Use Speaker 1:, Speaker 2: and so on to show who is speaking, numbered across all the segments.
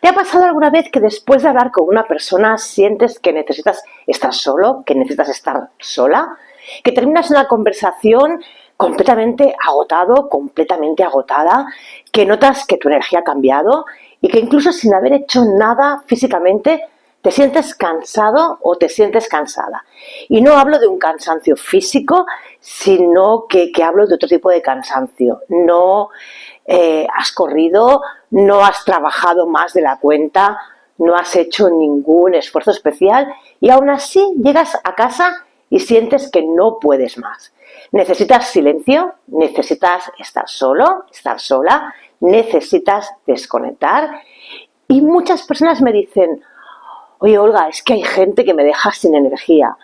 Speaker 1: ¿Te ha pasado alguna vez que después de hablar con una persona sientes que necesitas estar solo, que necesitas estar sola? Que terminas una conversación completamente agotado, completamente agotada, que notas que tu energía ha cambiado y que incluso sin haber hecho nada físicamente te sientes cansado o te sientes cansada. Y no hablo de un cansancio físico, sino que hablo de otro tipo de cansancio. No has corrido, no has trabajado más de la cuenta, no has hecho ningún esfuerzo especial y aún así llegas a casa y sientes que no puedes más. Necesitas silencio, necesitas estar solo, estar sola, necesitas desconectar. Y muchas personas me dicen, oye Olga, es que hay gente que me deja sin energía.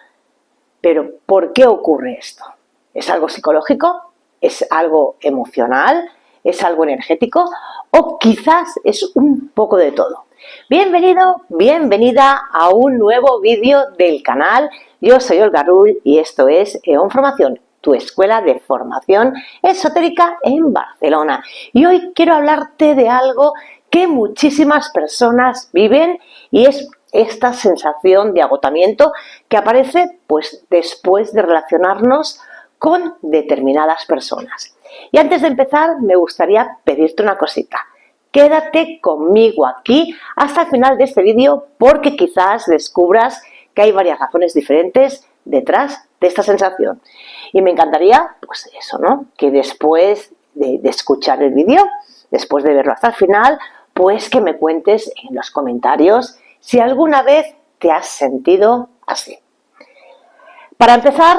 Speaker 1: Pero ¿por qué ocurre esto? ¿Es algo psicológico? ¿Es algo emocional? ¿Es algo energético? ¿O quizás es un poco de todo? Bienvenido, bienvenida a un nuevo vídeo del canal. Yo soy Olga Rull y esto es EON Formación, tu escuela de formación esotérica en Barcelona. Y hoy quiero hablarte de algo que muchísimas personas viven y es esta sensación de agotamiento que aparece pues después de relacionarnos con determinadas personas. Y antes de empezar me gustaría pedirte una cosita. Quédate conmigo aquí hasta el final de este vídeo porque quizás descubras que hay varias razones diferentes detrás de esta sensación. Y me encantaría, pues eso, ¿no? Que después de escuchar el vídeo, después de verlo hasta el final, pues que me cuentes en los comentarios si alguna vez te has sentido así. Para empezar,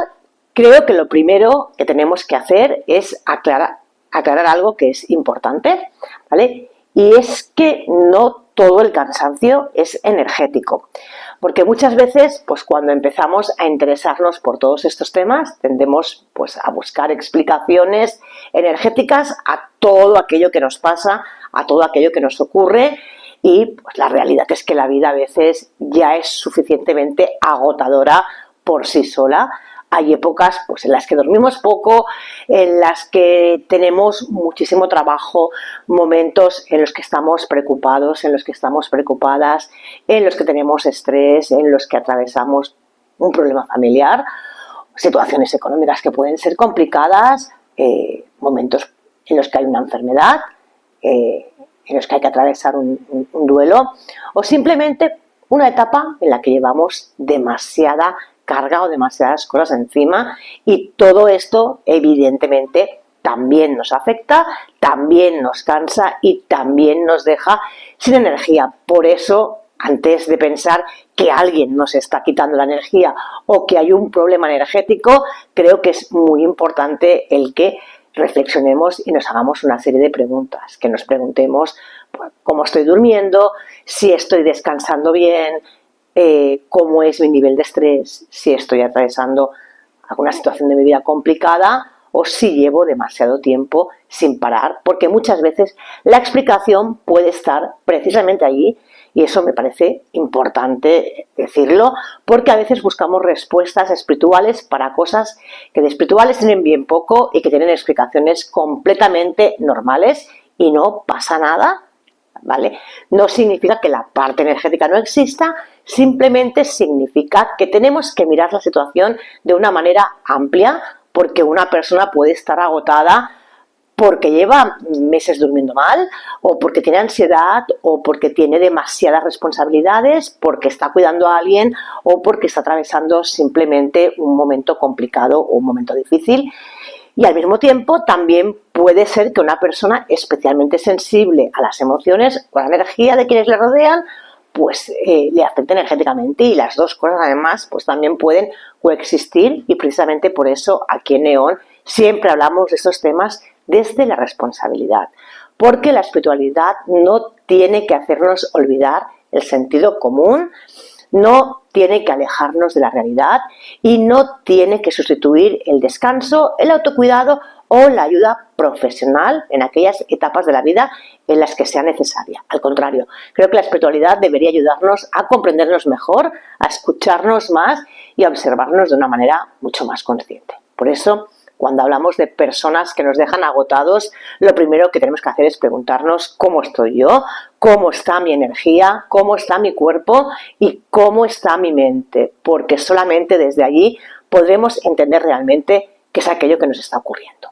Speaker 1: creo que lo primero que tenemos que hacer es aclarar algo que es importante, ¿vale? Y es que no todo el cansancio es energético. Porque muchas veces, pues cuando empezamos a interesarnos por todos estos temas, tendemos pues a buscar explicaciones energéticas a todo aquello que nos pasa, a todo aquello que nos ocurre. Y pues la realidad es que la vida a veces ya es suficientemente agotadora por sí sola. Hay épocas pues, en las que dormimos poco, en las que tenemos muchísimo trabajo, momentos en los que estamos preocupados, en los que estamos preocupadas, en los que tenemos estrés, en los que atravesamos un problema familiar, situaciones económicas que pueden ser complicadas, momentos en los que hay una enfermedad, en los que hay que atravesar un duelo o simplemente una etapa en la que llevamos demasiada carga o demasiadas cosas encima y todo esto evidentemente también nos afecta, también nos cansa y también nos deja sin energía. Por eso, antes de pensar que alguien nos está quitando la energía o que hay un problema energético, creo que es muy importante el que reflexionemos y nos hagamos una serie de preguntas, que nos preguntemos cómo estoy durmiendo, si estoy descansando bien, cómo es mi nivel de estrés, si estoy atravesando alguna situación de mi vida complicada o si llevo demasiado tiempo sin parar, porque muchas veces la explicación puede estar precisamente allí y eso me parece importante decirlo, porque a veces buscamos respuestas espirituales para cosas que de espirituales tienen bien poco y que tienen explicaciones completamente normales y no pasa nada, ¿vale? No significa que la parte energética no exista, simplemente significa que tenemos que mirar la situación de una manera amplia, porque una persona puede estar agotada porque lleva meses durmiendo mal, o porque tiene ansiedad, o porque tiene demasiadas responsabilidades, porque está cuidando a alguien, o porque está atravesando simplemente un momento complicado o un momento difícil. Y al mismo tiempo también puede ser que una persona especialmente sensible a las emociones o a la energía de quienes le rodean, pues le afecte energéticamente y las dos cosas además pues también pueden coexistir y precisamente por eso aquí en EON siempre hablamos de estos temas desde la responsabilidad, porque la espiritualidad no tiene que hacernos olvidar el sentido común, no tiene que alejarnos de la realidad y no tiene que sustituir el descanso, el autocuidado o la ayuda profesional en aquellas etapas de la vida en las que sea necesaria. Al contrario, creo que la espiritualidad debería ayudarnos a comprendernos mejor, a escucharnos más y a observarnos de una manera mucho más consciente. Por eso cuando hablamos de personas que nos dejan agotados, lo primero que tenemos que hacer es preguntarnos cómo estoy yo, cómo está mi energía, cómo está mi cuerpo y cómo está mi mente, porque solamente desde allí podremos entender realmente qué es aquello que nos está ocurriendo.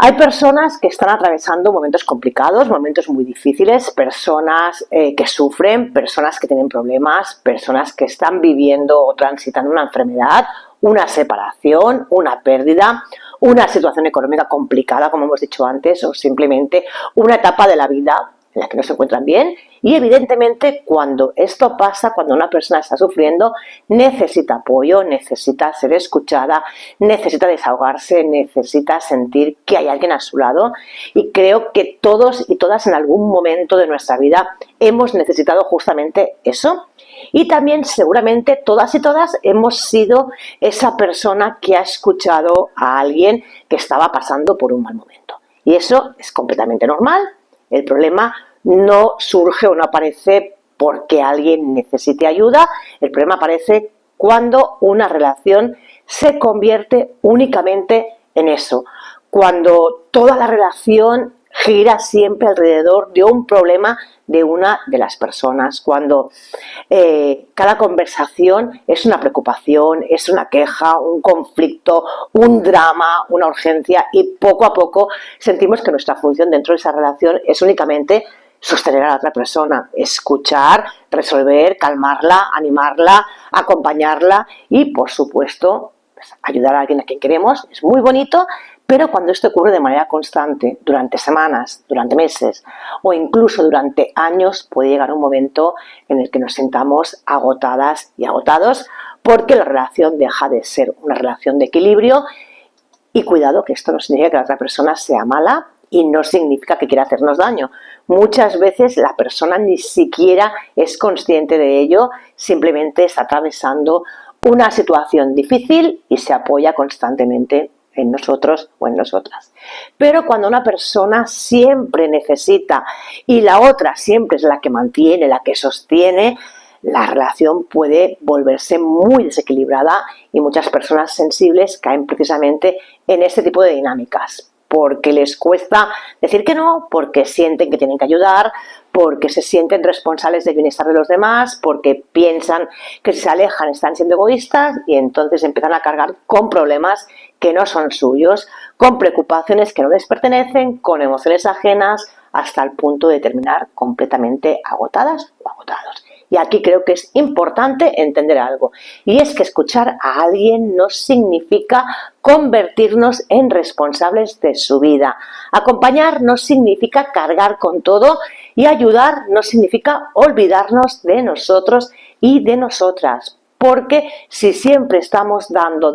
Speaker 1: Hay personas que están atravesando momentos complicados, momentos muy difíciles, personas que sufren, personas que tienen problemas, personas que están viviendo o transitando una enfermedad, una separación, una pérdida, una situación económica complicada, como hemos dicho antes, o simplemente una etapa de la vida en la que no se encuentran bien. Y evidentemente cuando esto pasa, cuando una persona está sufriendo, necesita apoyo, necesita ser escuchada, necesita desahogarse, necesita sentir que hay alguien a su lado. Y creo que todos y todas en algún momento de nuestra vida hemos necesitado justamente eso. Y también seguramente todas y todas hemos sido esa persona que ha escuchado a alguien que estaba pasando por un mal momento. Y eso es completamente normal. El problema no surge o no aparece porque alguien necesite ayuda. El problema aparece cuando una relación se convierte únicamente en eso. Cuando toda la relación gira siempre alrededor de un problema de una de las personas, cuando cada conversación es una preocupación, es una queja, un conflicto, un drama, una urgencia, y poco a poco sentimos que nuestra función dentro de esa relación es únicamente sostener a la otra persona, escuchar, resolver, calmarla, animarla, acompañarla y, por supuesto, pues, ayudar a alguien a quien queremos. Es muy bonito, pero cuando esto ocurre de manera constante, durante semanas, durante meses o incluso durante años, puede llegar un momento en el que nos sintamos agotadas y agotados porque la relación deja de ser una relación de equilibrio. Y cuidado, que esto no significa que la otra persona sea mala y no significa que quiera hacernos daño. Muchas veces la persona ni siquiera es consciente de ello, simplemente está atravesando una situación difícil y se apoya constantemente en nosotros o en nosotras. Pero cuando una persona siempre necesita y la otra siempre es la que mantiene, la que sostiene, la relación puede volverse muy desequilibrada y muchas personas sensibles caen precisamente en este tipo de dinámicas porque les cuesta decir que no, porque sienten que tienen que ayudar, porque se sienten responsables del bienestar de los demás, porque piensan que si se alejan están siendo egoístas y entonces empiezan a cargar con problemas que no son suyos, con preocupaciones que no les pertenecen, con emociones ajenas, hasta el punto de terminar completamente agotadas o agotados. Y aquí creo que es importante entender algo, y es que escuchar a alguien no significa convertirnos en responsables de su vida. Acompañar no significa cargar con todo y ayudar no significa olvidarnos de nosotros y de nosotras. Porque si siempre estamos dando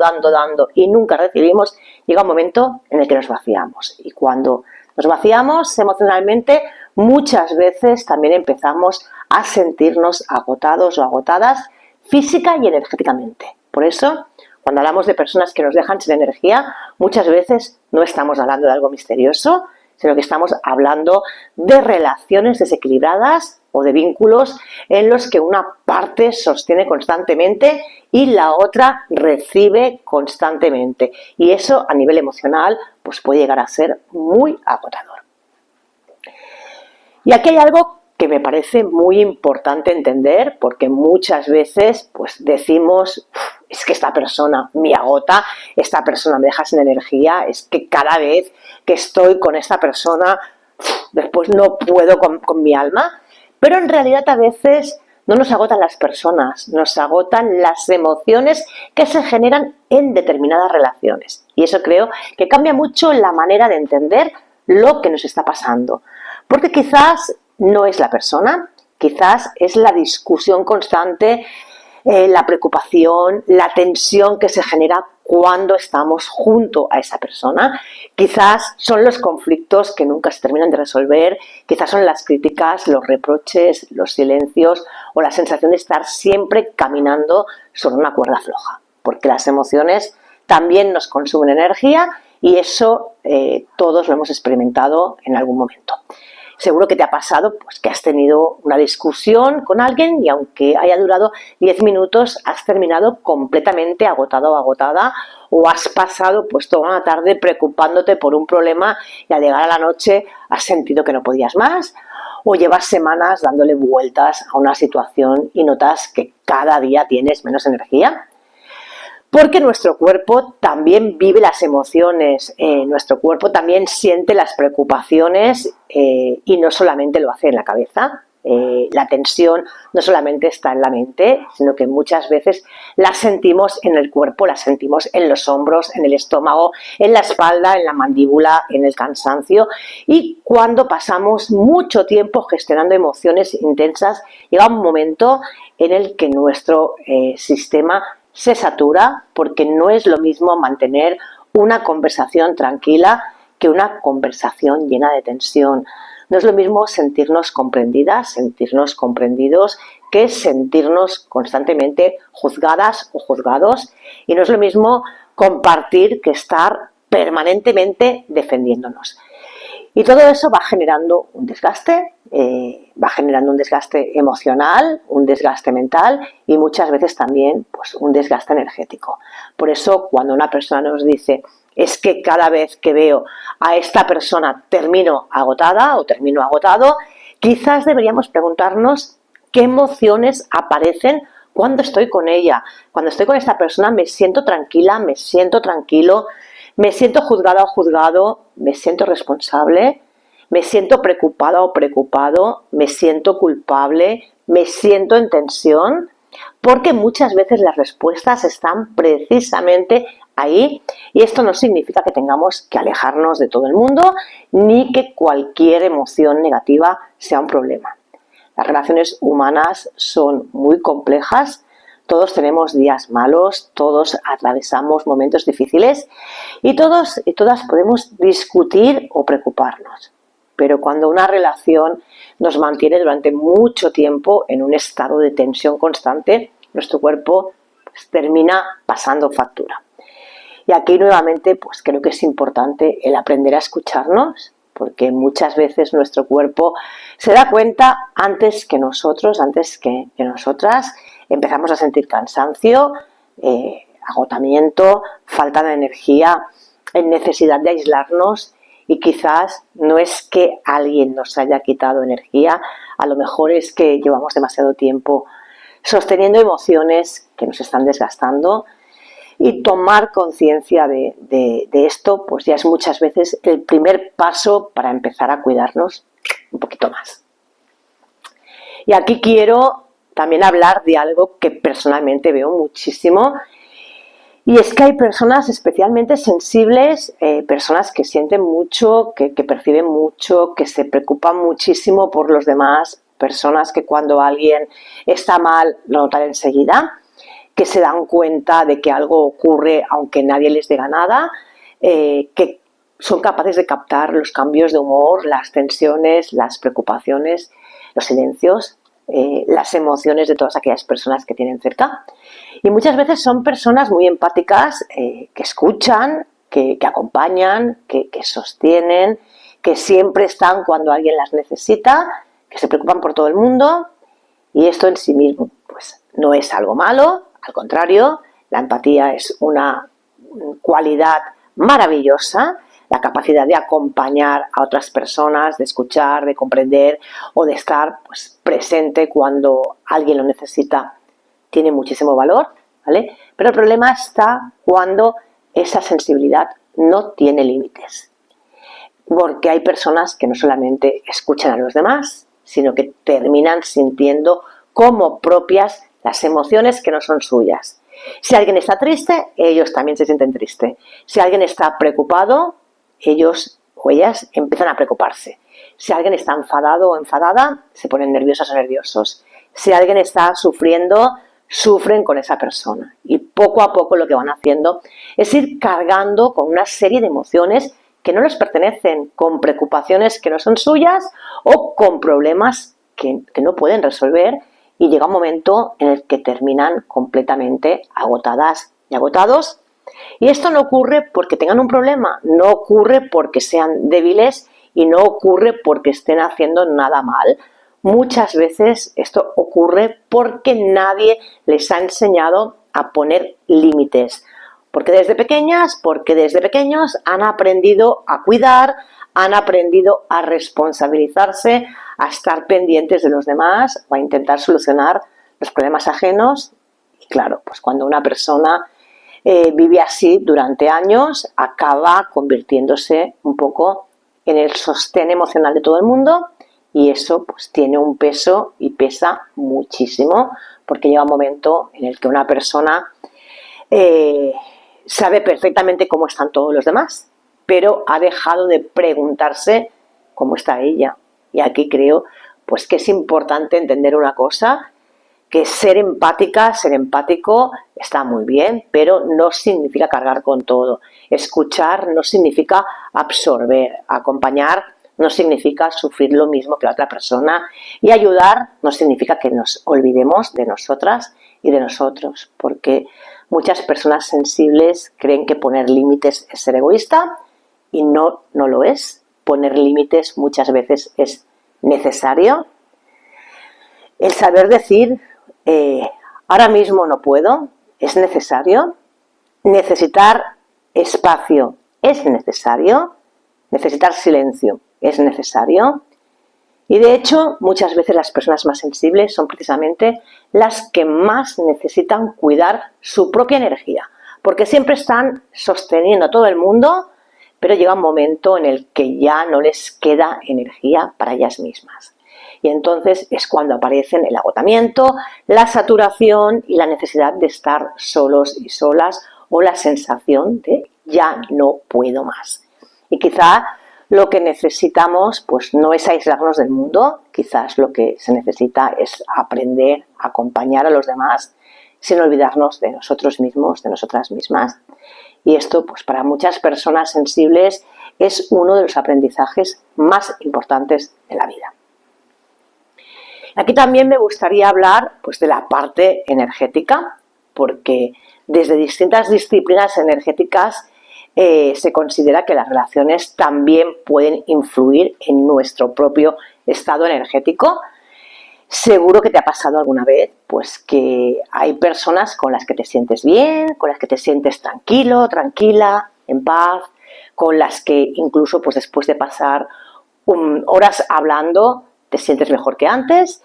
Speaker 1: y nunca recibimos, llega un momento en el que nos vaciamos. Y cuando nos vaciamos emocionalmente, muchas veces también empezamos a sentirnos agotados o agotadas física y energéticamente. Por eso, cuando hablamos de personas que nos dejan sin energía, muchas veces no estamos hablando de algo misterioso, sino que estamos hablando de relaciones desequilibradas o de vínculos en los que una parte sostiene constantemente y la otra recibe constantemente. Y eso a nivel emocional pues puede llegar a ser muy agotador. Y aquí hay algo que me parece muy importante entender, porque muchas veces pues decimos, es que esta persona me agota, esta persona me deja sin energía, es que cada vez que estoy con esta persona, después no puedo con mi alma. Pero en realidad a veces no nos agotan las personas, nos agotan las emociones que se generan en determinadas relaciones. Y eso creo que cambia mucho la manera de entender lo que nos está pasando. Porque quizás no es la persona, quizás es la discusión constante, la preocupación, la tensión que se genera cuando estamos junto a esa persona. Quizás son los conflictos que nunca se terminan de resolver, quizás son las críticas, los reproches, los silencios o la sensación de estar siempre caminando sobre una cuerda floja, porque las emociones también nos consumen energía y eso todos lo hemos experimentado en algún momento. Seguro que te ha pasado pues, que has tenido una discusión con alguien y aunque haya durado 10 minutos, has terminado completamente agotado o agotada, o has pasado pues toda una tarde preocupándote por un problema y al llegar a la noche has sentido que no podías más, o llevas semanas dándole vueltas a una situación y notas que cada día tienes menos energía. Porque nuestro cuerpo también vive las emociones, nuestro cuerpo también siente las preocupaciones y no solamente lo hace en la cabeza. La tensión no solamente está en la mente, sino que muchas veces la sentimos en el cuerpo, la sentimos en los hombros, en el estómago, en la espalda, en la mandíbula, en el cansancio. Y cuando pasamos mucho tiempo gestionando emociones intensas, llega un momento en el que nuestro sistema se satura, porque no es lo mismo mantener una conversación tranquila que una conversación llena de tensión. No es lo mismo sentirnos comprendidas, sentirnos comprendidos, que sentirnos constantemente juzgadas o juzgados. Y no es lo mismo compartir que estar permanentemente defendiéndonos. Y todo eso va generando un desgaste, emocional, un desgaste mental y muchas veces también pues, un desgaste energético. Por eso cuando una persona nos dice es que cada vez que veo a esta persona termino agotada o termino agotado, quizás deberíamos preguntarnos qué emociones aparecen cuando estoy con ella. Cuando estoy con esta persona me siento tranquila, me siento tranquilo, me siento juzgada o juzgado, me siento responsable, me siento preocupada o preocupado, me siento culpable, me siento en tensión, porque muchas veces las respuestas están precisamente ahí y esto no significa que tengamos que alejarnos de todo el mundo ni que cualquier emoción negativa sea un problema. Las relaciones humanas son muy complejas. Todos tenemos días malos, todos atravesamos momentos difíciles y todos y todas podemos discutir o preocuparnos. Pero cuando una relación nos mantiene durante mucho tiempo en un estado de tensión constante, nuestro cuerpo pues, termina pasando factura. Y aquí nuevamente pues creo que es importante el aprender a escucharnos, porque muchas veces nuestro cuerpo se da cuenta antes que nosotros, antes que nosotras, empezamos a sentir cansancio, agotamiento, falta de energía, necesidad de aislarnos y quizás no es que alguien nos haya quitado energía, a lo mejor es que llevamos demasiado tiempo sosteniendo emociones que nos están desgastando. Y tomar conciencia de esto pues ya es muchas veces el primer paso para empezar a cuidarnos un poquito más. Y aquí quiero también hablar de algo que personalmente veo muchísimo y es que hay personas especialmente sensibles, personas que sienten mucho, que perciben mucho, que se preocupan muchísimo por los demás, personas que cuando alguien está mal lo notan enseguida, que se dan cuenta de que algo ocurre aunque nadie les diga nada, que son capaces de captar los cambios de humor, las tensiones, las preocupaciones, los silencios, las emociones de todas aquellas personas que tienen cerca. Y muchas veces son personas muy empáticas, que escuchan, que acompañan, que sostienen, que siempre están cuando alguien las necesita, que se preocupan por todo el mundo. Y esto en sí mismo pues, no es algo malo. Al contrario, la empatía es una cualidad maravillosa, la capacidad de acompañar a otras personas, de escuchar, de comprender o de estar pues, presente cuando alguien lo necesita, tiene muchísimo valor, ¿vale? Pero el problema está cuando esa sensibilidad no tiene límites, porque hay personas que no solamente escuchan a los demás, sino que terminan sintiendo como propias las emociones que no son suyas. Si alguien está triste, ellos también se sienten tristes. Si alguien está preocupado, ellos o ellas empiezan a preocuparse. Si alguien está enfadado o enfadada, se ponen nerviosos o nerviosos. Si alguien está sufriendo, sufren con esa persona. Y poco a poco lo que van haciendo es ir cargando con una serie de emociones que no les pertenecen, con preocupaciones que no son suyas o con problemas que no pueden resolver. Y llega un momento en el que terminan completamente agotadas y agotados. Y esto no ocurre porque tengan un problema, no ocurre porque sean débiles y no ocurre porque estén haciendo nada mal. Muchas veces esto ocurre porque nadie les ha enseñado a poner límites. Porque desde pequeños han aprendido a cuidar, han aprendido a responsabilizarse, a estar pendientes de los demás o a intentar solucionar los problemas ajenos. Y claro, pues cuando una persona vive así durante años, acaba convirtiéndose un poco en el sostén emocional de todo el mundo, y eso pues tiene un peso y pesa muchísimo, porque llega un momento en el que una persona sabe perfectamente cómo están todos los demás, pero ha dejado de preguntarse cómo está ella. Y aquí creo pues que es importante entender una cosa, que ser empática, ser empático está muy bien, pero no significa cargar con todo. Escuchar no significa absorber, acompañar no significa sufrir lo mismo que la otra persona, y ayudar no significa que nos olvidemos de nosotras y de nosotros, porque muchas personas sensibles creen que poner límites es ser egoísta, y no lo es. Poner límites muchas veces es necesario. El saber decir ahora mismo no puedo es necesario. Necesitar espacio es necesario. Necesitar silencio es necesario. Y de hecho, muchas veces las personas más sensibles son precisamente las que más necesitan cuidar su propia energía, porque siempre están sosteniendo a todo el mundo, pero llega un momento en el que ya no les queda energía para ellas mismas. Y entonces es cuando aparecen el agotamiento, la saturación y la necesidad de estar solos y solas, o la sensación de ya no puedo más. Y quizá lo que necesitamos pues no es aislarnos del mundo, quizás lo que se necesita es aprender a acompañar a los demás sin olvidarnos de nosotros mismos, de nosotras mismas. Y esto pues para muchas personas sensibles es uno de los aprendizajes más importantes de la vida. Aquí también me gustaría hablar pues de la parte energética, porque desde distintas disciplinas energéticas se considera que las relaciones también pueden influir en nuestro propio estado energético. Seguro que te ha pasado alguna vez pues que hay personas con las que te sientes bien, con las que te sientes tranquilo, tranquila, en paz, con las que incluso pues después de pasar horas hablando te sientes mejor que antes.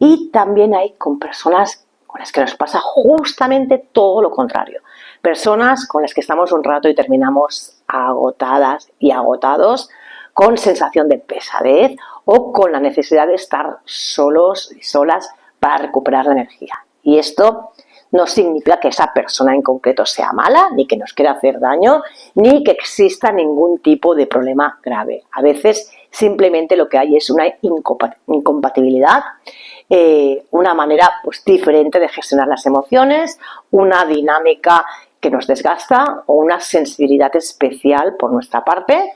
Speaker 1: Y también hay con personas con las que nos pasa justamente todo lo contrario. Personas con las que estamos un rato y terminamos agotadas y agotados, con sensación de pesadez o con la necesidad de estar solos y solas para recuperar la energía. Y esto no significa que esa persona en concreto sea mala, ni que nos quiera hacer daño, ni que exista ningún tipo de problema grave. A veces simplemente lo que hay es una incompatibilidad, una manera pues diferente de gestionar las emociones, una dinámica que nos desgasta o una sensibilidad especial por nuestra parte.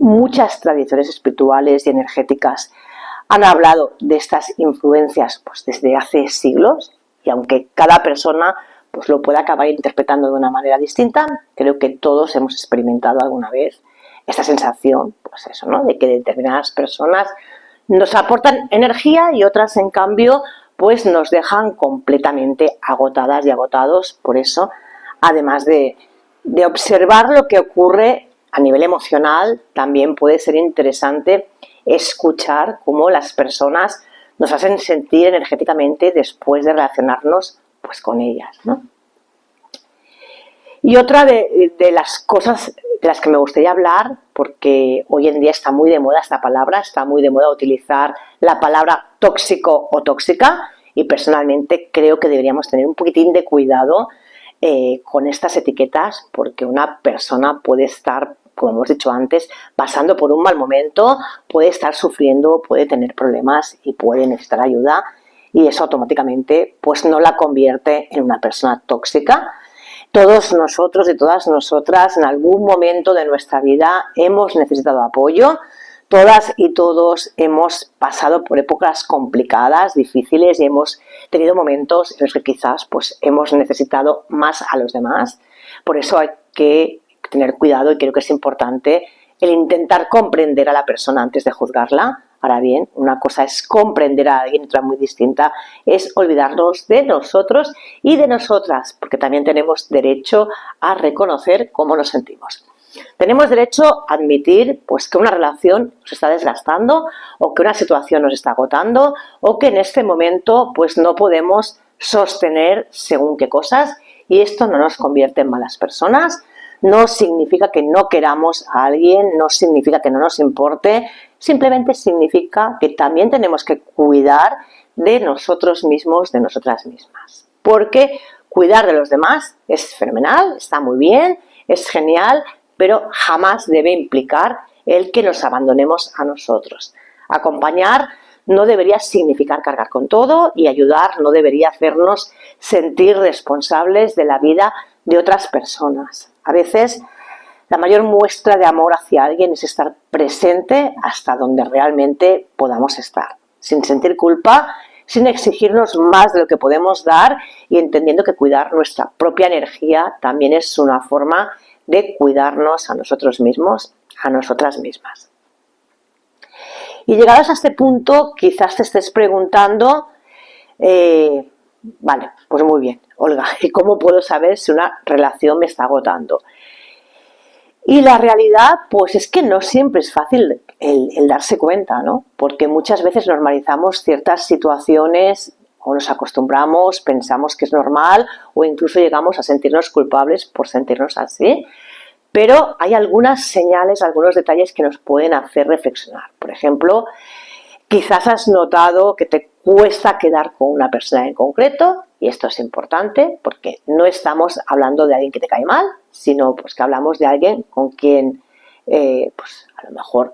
Speaker 1: Muchas tradiciones espirituales y energéticas han hablado de estas influencias pues desde hace siglos, y aunque cada persona pues lo pueda acabar interpretando de una manera distinta, creo que todos hemos experimentado alguna vez esta sensación, pues eso, ¿no?, de que determinadas personas nos aportan energía y otras, en cambio, pues nos dejan completamente agotadas y agotados. Por eso, además de observar lo que ocurre a nivel emocional, también puede ser interesante escuchar cómo las personas nos hacen sentir energéticamente después de relacionarnos pues con ellas, ¿no? Y otra de las cosas de las que me gustaría hablar, porque hoy en día está muy de moda esta palabra, está muy de moda utilizar la palabra tóxico o tóxica, y personalmente creo que deberíamos tener un poquitín de cuidado con estas etiquetas, porque una persona puede estar, como hemos dicho antes, pasando por un mal momento, puede estar sufriendo, puede tener problemas y puede necesitar ayuda, y eso automáticamente pues no la convierte en una persona tóxica. Todos nosotros y todas nosotras en algún momento de nuestra vida hemos necesitado apoyo. Todas y todos hemos pasado por épocas complicadas, difíciles, y hemos tenido momentos en los que quizás pues hemos necesitado más a los demás. Por eso hay que tener cuidado, y creo que es importante el intentar comprender a la persona antes de juzgarla. Ahora bien, una cosa es comprender a alguien, otra muy distinta es olvidarnos de nosotros y de nosotras, porque también tenemos derecho a reconocer cómo nos sentimos. Tenemos derecho a admitir pues, que una relación nos está desgastando o que una situación nos está agotando o que en este momento pues, no podemos sostener según qué cosas, y esto no nos convierte en malas personas, no significa que no queramos a alguien, no significa que no nos importe, simplemente significa que también tenemos que cuidar de nosotros mismos, de nosotras mismas. Porque cuidar de los demás es fenomenal, está muy bien, es genial, pero jamás debe implicar el que nos abandonemos a nosotros. Acompañar no debería significar cargar con todo, y ayudar no debería hacernos sentir responsables de la vida de otras personas. A veces la mayor muestra de amor hacia alguien es estar presente hasta donde realmente podamos estar, sin sentir culpa, sin exigirnos más de lo que podemos dar y entendiendo que cuidar nuestra propia energía también es una forma de cuidarnos a nosotros mismos, a nosotras mismas. Y llegados a este punto, quizás te estés preguntando, vale, pues muy bien, Olga, ¿y cómo puedo saber si una relación me está agotando? Y la realidad, pues es que no siempre es fácil el darse cuenta, ¿no? Porque muchas veces normalizamos ciertas situaciones o nos acostumbramos, pensamos que es normal o incluso llegamos a sentirnos culpables por sentirnos así. Pero hay algunas señales, algunos detalles que nos pueden hacer reflexionar. Por ejemplo, quizás has notado que te cuesta quedar con una persona en concreto, y esto es importante porque no estamos hablando de alguien que te cae mal, sino pues que hablamos de alguien con quien pues a lo mejor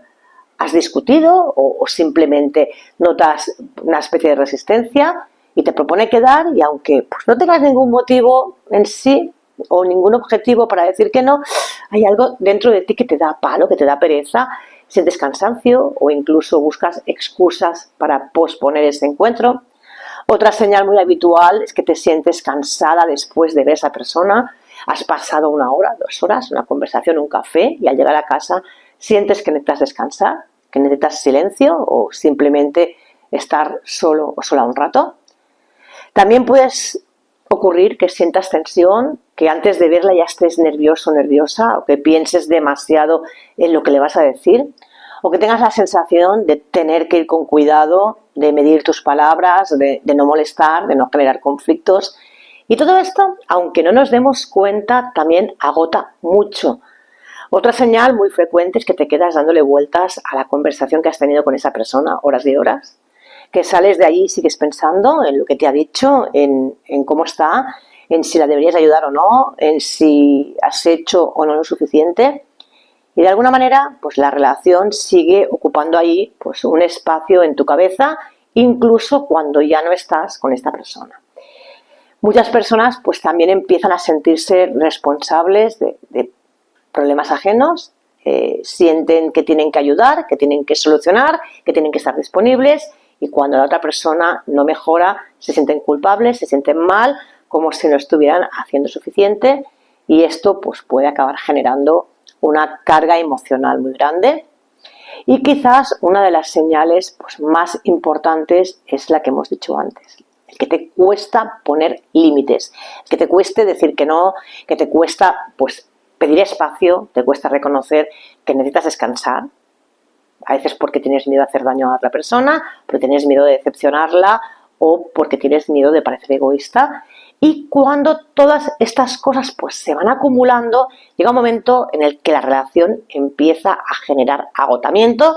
Speaker 1: has discutido o simplemente notas una especie de resistencia y te propone quedar, y aunque pues, no tengas ningún motivo en sí o ningún objetivo para decir que no, hay algo dentro de ti que te da palo, que te da pereza, sientes cansancio o incluso buscas excusas para posponer ese encuentro. Otra señal muy habitual es que te sientes cansada después de ver a esa persona. Has pasado 1 hora, 2 horas, una conversación, un café, y al llegar a casa sientes que necesitas descansar, que necesitas silencio o simplemente estar solo o sola un rato. También puedes ocurrir que sientas tensión, que antes de verla ya estés nervioso o nerviosa, o que pienses demasiado en lo que le vas a decir, o que tengas la sensación de tener que ir con cuidado, de medir tus palabras, de no molestar, de no generar conflictos. Y todo esto, aunque no nos demos cuenta, también agota mucho. Otra señal muy frecuente es que te quedas dándole vueltas a la conversación que has tenido con esa persona, horas y horas, que sales de allí y sigues pensando en lo que te ha dicho, en cómo está, en si la deberías ayudar o no, en si has hecho o no lo suficiente. Y de alguna manera, pues la relación sigue ocupando ahí pues, un espacio en tu cabeza, incluso cuando ya no estás con esta persona. Muchas personas pues también empiezan a sentirse responsables de problemas ajenos, sienten que tienen que ayudar, que tienen que solucionar, que tienen que estar disponibles, y cuando la otra persona no mejora se sienten culpables, se sienten mal, como si no estuvieran haciendo suficiente, y esto pues puede acabar generando una carga emocional muy grande. Y quizás una de las señales pues, más importantes es la que hemos dicho antes, el que te cuesta poner límites, el que te cueste decir que no, que te cuesta pues, pedir espacio, te cuesta reconocer que necesitas descansar, a veces porque tienes miedo a hacer daño a otra persona, porque tienes miedo de decepcionarla o porque tienes miedo de parecer egoísta. Y cuando todas estas cosas pues, se van acumulando, llega un momento en el que la relación empieza a generar agotamiento.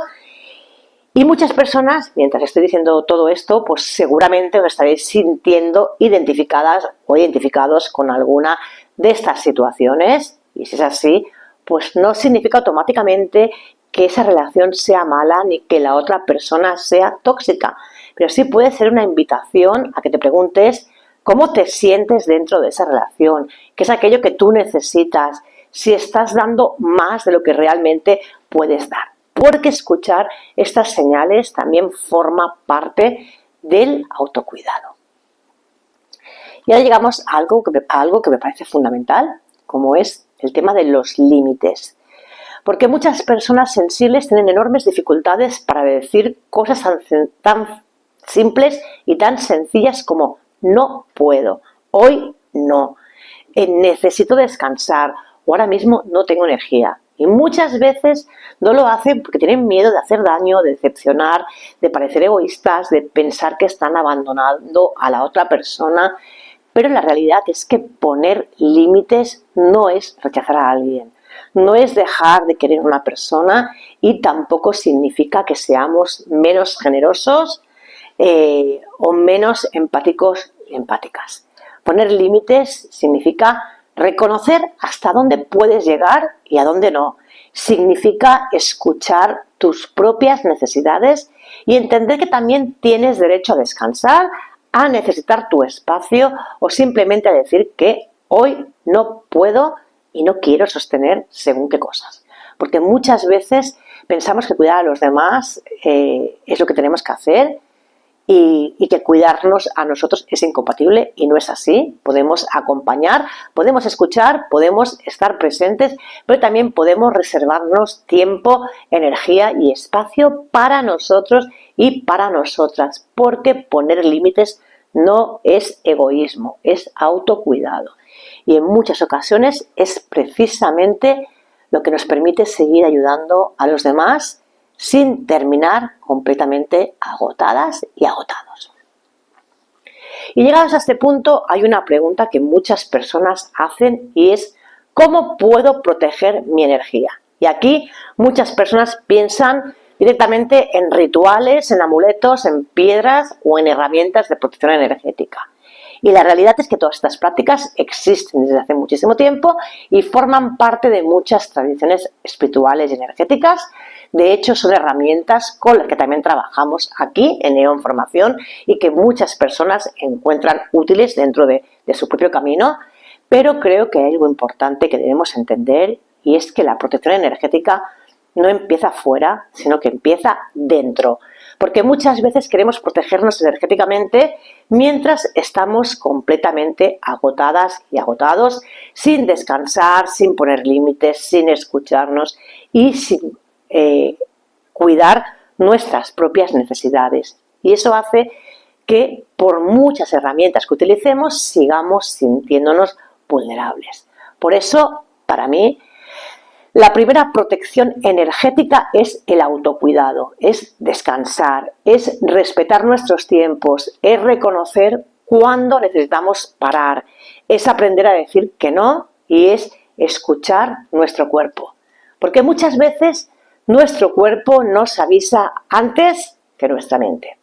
Speaker 1: Y muchas personas, mientras estoy diciendo todo esto, pues seguramente os estaréis sintiendo identificadas o identificados con alguna de estas situaciones. Y si es así, pues no significa automáticamente que esa relación sea mala ni que la otra persona sea tóxica. Pero sí puede ser una invitación a que te preguntes cómo te sientes dentro de esa relación, qué es aquello que tú necesitas, si estás dando más de lo que realmente puedes dar. Porque escuchar estas señales también forma parte del autocuidado. Y ahora llegamos a algo que me parece fundamental, como es el tema de los límites. Porque muchas personas sensibles tienen enormes dificultades para decir cosas tan simples y tan sencillas como no puedo, hoy no, necesito descansar o ahora mismo no tengo energía. Y muchas veces no lo hacen porque tienen miedo de hacer daño, de decepcionar, de parecer egoístas, de pensar que están abandonando a la otra persona. Pero la realidad es que poner límites no es rechazar a alguien, no es dejar de querer a una persona y tampoco significa que seamos menos generosos o menos empáticos y empáticas. Poner límites significa reconocer hasta dónde puedes llegar y a dónde no. Significa escuchar tus propias necesidades y entender que también tienes derecho a descansar, a necesitar tu espacio o simplemente a decir que hoy no puedo y no quiero sostener según qué cosas. Porque muchas veces pensamos que cuidar a los demás es lo que tenemos que hacer y que cuidarnos a nosotros es incompatible y no es así. Podemos acompañar, podemos escuchar, podemos estar presentes, pero también podemos reservarnos tiempo, energía y espacio para nosotros y para nosotras, porque poner límites no es egoísmo, es autocuidado. Y en muchas ocasiones es precisamente lo que nos permite seguir ayudando a los demás sin terminar completamente agotadas y agotados. Y llegados a este punto hay una pregunta que muchas personas hacen y es ¿cómo puedo proteger mi energía? Y aquí muchas personas piensan directamente en rituales, en amuletos, en piedras o en herramientas de protección energética. Y la realidad es que todas estas prácticas existen desde hace muchísimo tiempo y forman parte de muchas tradiciones espirituales y energéticas. De hecho, son herramientas con las que también trabajamos aquí en Neon Formación y que muchas personas encuentran útiles dentro de su propio camino. Pero creo que hay algo importante que debemos entender y es que la protección energética no empieza fuera, sino que empieza dentro. Porque muchas veces queremos protegernos energéticamente mientras estamos completamente agotadas y agotados, sin descansar, sin poner límites, sin escucharnos y sin cuidar nuestras propias necesidades. Y eso hace que por muchas herramientas que utilicemos sigamos sintiéndonos vulnerables. Por eso, para mí, la primera protección energética es el autocuidado, es descansar, es respetar nuestros tiempos, es reconocer cuándo necesitamos parar, es aprender a decir que no y es escuchar nuestro cuerpo. Porque muchas veces nuestro cuerpo nos avisa antes que nuestra mente.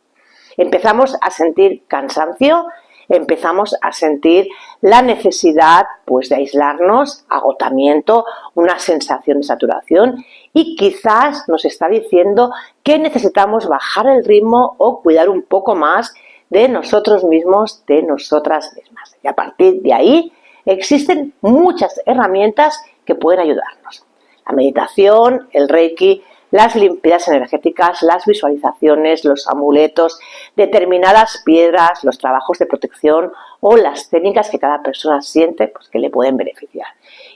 Speaker 1: Empezamos a sentir cansancio, empezamos a sentir la necesidad de aislarnos, agotamiento, una sensación de saturación y quizás nos está diciendo que necesitamos bajar el ritmo o cuidar un poco más de nosotros mismos, de nosotras mismas. Y a partir de ahí existen muchas herramientas que pueden ayudarnos. La meditación, el Reiki, las limpiezas energéticas, las visualizaciones, los amuletos, determinadas piedras, los trabajos de protección o las técnicas que cada persona siente que le pueden beneficiar.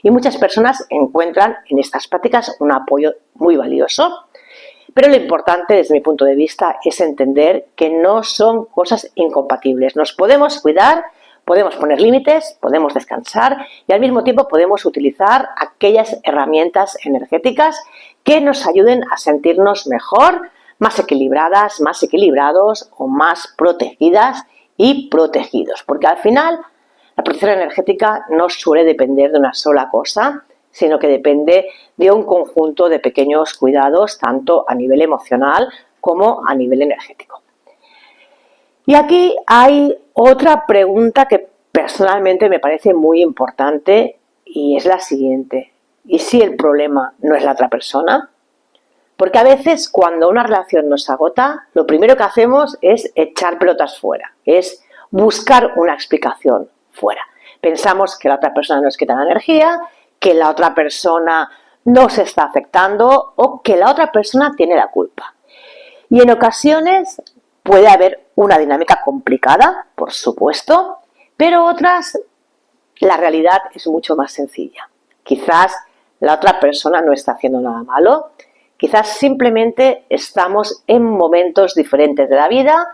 Speaker 1: Y muchas personas encuentran en estas prácticas un apoyo muy valioso, pero lo importante desde mi punto de vista es entender que no son cosas incompatibles. Nos podemos cuidar, podemos poner límites, podemos descansar y al mismo tiempo podemos utilizar aquellas herramientas energéticas que nos ayuden a sentirnos mejor, más equilibradas, más equilibrados o más protegidas y protegidos. Porque al final la protección energética no suele depender de una sola cosa, sino que depende de un conjunto de pequeños cuidados, tanto a nivel emocional como a nivel energético. Y aquí hay otra pregunta que personalmente me parece muy importante y es la siguiente. ¿Y si el problema no es la otra persona? Porque a veces cuando una relación nos agota, lo primero que hacemos es echar pelotas fuera, es buscar una explicación fuera. Pensamos que la otra persona nos quita la energía, que la otra persona nos está afectando o que la otra persona tiene la culpa. Y en ocasiones puede haber una dinámica complicada, por supuesto, pero otras la realidad es mucho más sencilla. Quizás la otra persona no está haciendo nada malo. Quizás simplemente estamos en momentos diferentes de la vida,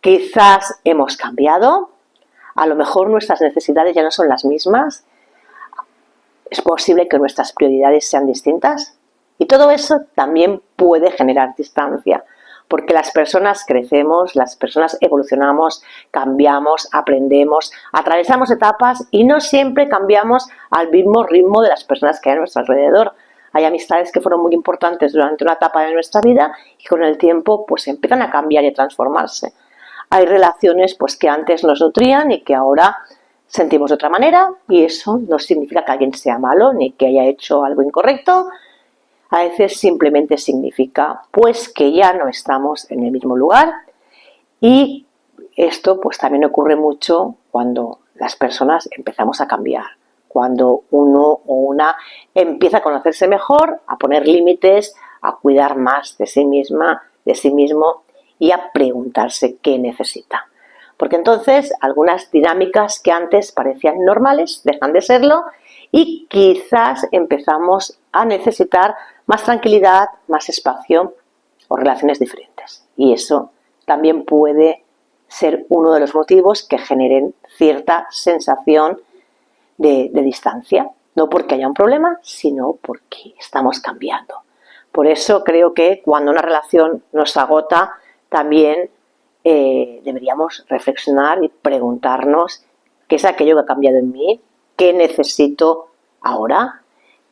Speaker 1: quizás hemos cambiado, a lo mejor nuestras necesidades ya no son las mismas, es posible que nuestras prioridades sean distintas y todo eso también puede generar distancia, porque las personas crecemos, las personas evolucionamos, cambiamos, aprendemos, atravesamos etapas y no siempre cambiamos al mismo ritmo de las personas que hay a nuestro alrededor. Hay amistades que fueron muy importantes durante una etapa de nuestra vida y con el tiempo pues empiezan a cambiar y a transformarse. Hay relaciones pues que antes nos nutrían y que ahora sentimos de otra manera, y eso no significa que alguien sea malo ni que haya hecho algo incorrecto. A veces simplemente significa pues que ya no estamos en el mismo lugar, y esto pues también ocurre mucho cuando las personas empezamos a cambiar, cuando uno o una empieza a conocerse mejor, a poner límites, a cuidar más de sí misma, de sí mismo y a preguntarse qué necesita. Porque entonces algunas dinámicas que antes parecían normales dejan de serlo y quizás empezamos a necesitar más tranquilidad, más espacio o relaciones diferentes. Y eso también puede ser uno de los motivos que generen cierta sensación de distancia. No porque haya un problema, sino porque estamos cambiando. Por eso creo que cuando una relación nos agota, también deberíamos reflexionar y preguntarnos qué es aquello que ha cambiado en mí, qué necesito ahora,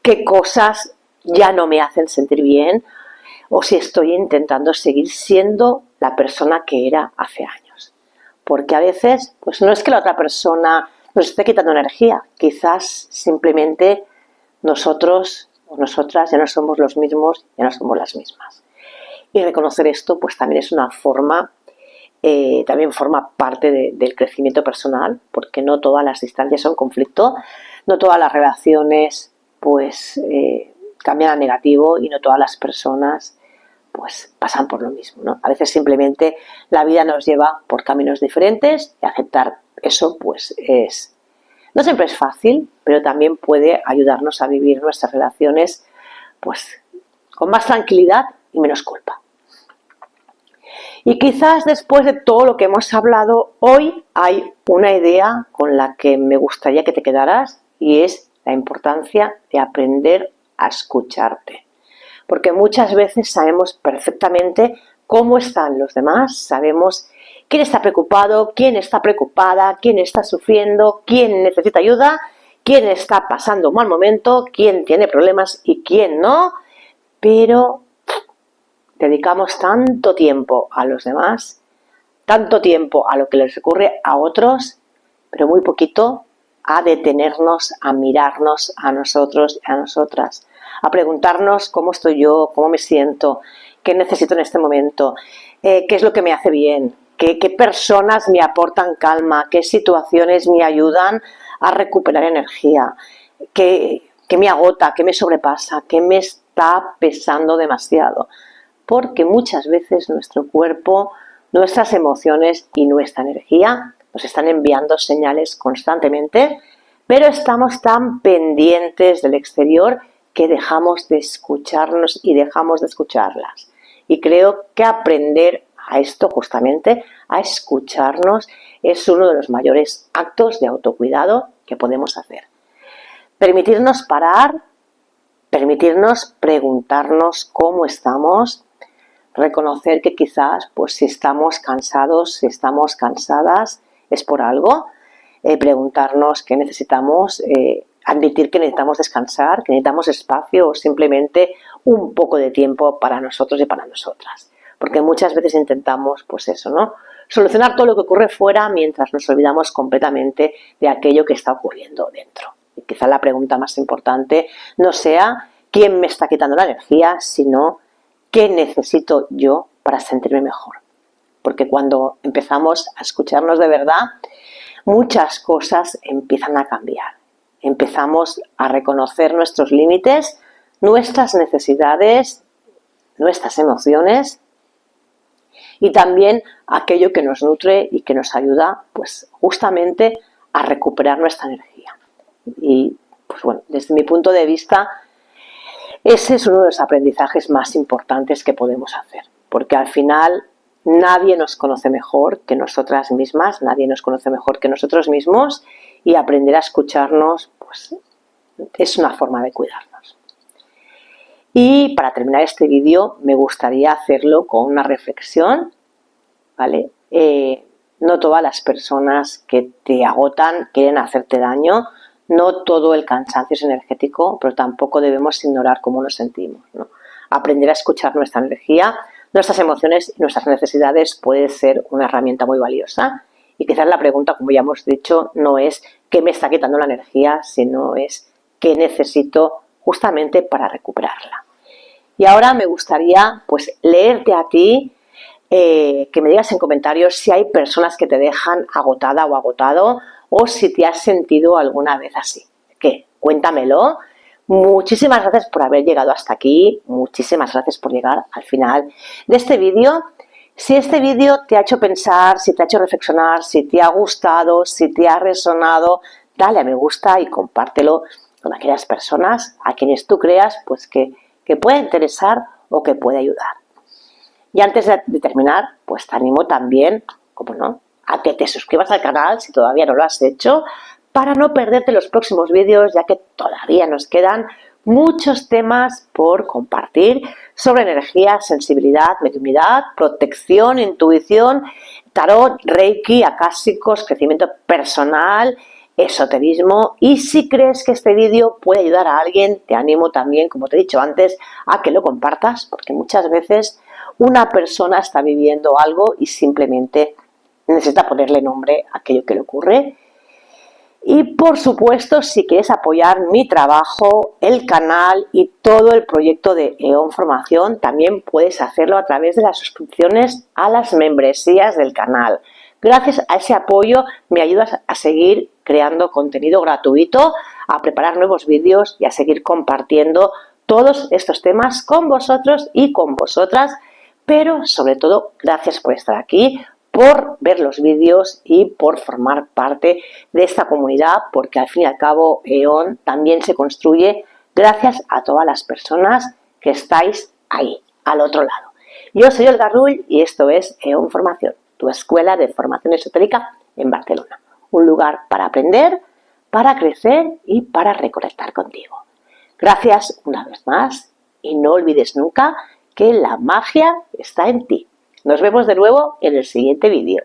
Speaker 1: qué cosas ya no me hacen sentir bien, o si estoy intentando seguir siendo la persona que era hace años. Porque a veces pues no es que la otra persona nos esté quitando energía, quizás simplemente nosotros o nosotras ya no somos los mismos, ya no somos las mismas. Y reconocer esto pues también es una forma, también forma parte del crecimiento personal, porque no todas las distancias son conflicto, no todas las relaciones pues cambian a negativo y no todas las personas pues pasan por lo mismo, ¿no? A veces simplemente la vida nos lleva por caminos diferentes y aceptar eso pues no siempre es fácil, pero también puede ayudarnos a vivir nuestras relaciones pues con más tranquilidad y menos culpa. Y quizás después de todo lo que hemos hablado hoy hay una idea con la que me gustaría que te quedaras, y es la importancia de aprender a escucharte. Porque muchas veces sabemos perfectamente cómo están los demás, sabemos quién está preocupado, quién está preocupada, quién está sufriendo, quién necesita ayuda, quién está pasando un mal momento, quién tiene problemas y quién no, pero dedicamos tanto tiempo a los demás, tanto tiempo a lo que les ocurre a otros, pero muy poquito a detenernos, a mirarnos a nosotros y a nosotras, a preguntarnos cómo estoy yo, cómo me siento, qué necesito en este momento, qué es lo que me hace bien, qué personas me aportan calma, qué situaciones me ayudan a recuperar energía, qué me agota, qué me sobrepasa, qué me está pesando demasiado. Porque muchas veces nuestro cuerpo, nuestras emociones y nuestra energía nos están enviando señales constantemente, pero estamos tan pendientes del exterior que dejamos de escucharnos y dejamos de escucharlas. Y creo que aprender a esto, justamente, a escucharnos, es uno de los mayores actos de autocuidado que podemos hacer. Permitirnos parar, permitirnos preguntarnos cómo estamos, reconocer que quizás pues si estamos cansados, si estamos cansadas, es por algo, preguntarnos qué necesitamos, admitir que necesitamos descansar, que necesitamos espacio o simplemente un poco de tiempo para nosotros y para nosotras. Porque muchas veces intentamos, pues eso, ¿no? Solucionar todo lo que ocurre fuera mientras nos olvidamos completamente de aquello que está ocurriendo dentro. Y quizá la pregunta más importante no sea quién me está quitando la energía, sino ¿qué necesito yo para sentirme mejor? Porque cuando empezamos a escucharnos de verdad, muchas cosas empiezan a cambiar. Empezamos a reconocer nuestros límites, nuestras necesidades, nuestras emociones y también aquello que nos nutre y que nos ayuda pues justamente a recuperar nuestra energía. Y pues bueno, desde mi punto de vista, Ese es uno de los aprendizajes más importantes que podemos hacer, porque al final nadie nos conoce mejor que nosotras mismas, nadie nos conoce mejor que nosotros mismos, y aprender a escucharnos pues, es una forma de cuidarnos. Y para terminar este vídeo me gustaría hacerlo con una reflexión, ¿vale? No todas las personas que te agotan quieren hacerte daño, no todo el cansancio es energético, pero tampoco debemos ignorar cómo nos sentimos, ¿no? Aprender a escuchar nuestra energía, nuestras emociones y nuestras necesidades puede ser una herramienta muy valiosa. Y quizás la pregunta, como ya hemos dicho, no es qué me está quitando la energía, sino es qué necesito justamente para recuperarla. Y ahora me gustaría pues leerte a ti, que me digas en comentarios si hay personas que te dejan agotada o agotado, o si te has sentido alguna vez así. ¿Qué? Cuéntamelo. Muchísimas gracias por haber llegado hasta aquí, muchísimas gracias por llegar al final de este vídeo. Si este vídeo te ha hecho pensar, si te ha hecho reflexionar, si te ha gustado, si te ha resonado, dale a me gusta y compártelo con aquellas personas a quienes tú creas pues que pueda interesar o que pueda ayudar. Y antes de terminar, pues te animo también, como no, a que te suscribas al canal si todavía no lo has hecho, para no perderte los próximos vídeos, ya que todavía nos quedan muchos temas por compartir sobre energía, sensibilidad, mediumnidad, protección, intuición, tarot, reiki, acásicos, crecimiento personal, esoterismo. Y si crees que este vídeo puede ayudar a alguien, te animo también, como te he dicho antes, a que lo compartas, porque muchas veces una persona está viviendo algo y simplemente necesita ponerle nombre a aquello que le ocurre. Y por supuesto, si quieres apoyar mi trabajo, el canal y todo el proyecto de EON Formación, también puedes hacerlo a través de las suscripciones a las membresías del canal. Gracias a ese apoyo me ayudas a seguir creando contenido gratuito, a preparar nuevos vídeos y a seguir compartiendo todos estos temas con vosotros y con vosotras, pero sobre todo gracias por estar aquí, por ver los vídeos y por formar parte de esta comunidad, porque al fin y al cabo EON también se construye gracias a todas las personas que estáis ahí, al otro lado. Yo soy Olga Rull y esto es EON Formación, tu escuela de formación esotérica en Barcelona. Un lugar para aprender, para crecer y para reconectar contigo. Gracias una vez más y no olvides nunca que la magia está en ti. Nos vemos de nuevo en el siguiente vídeo.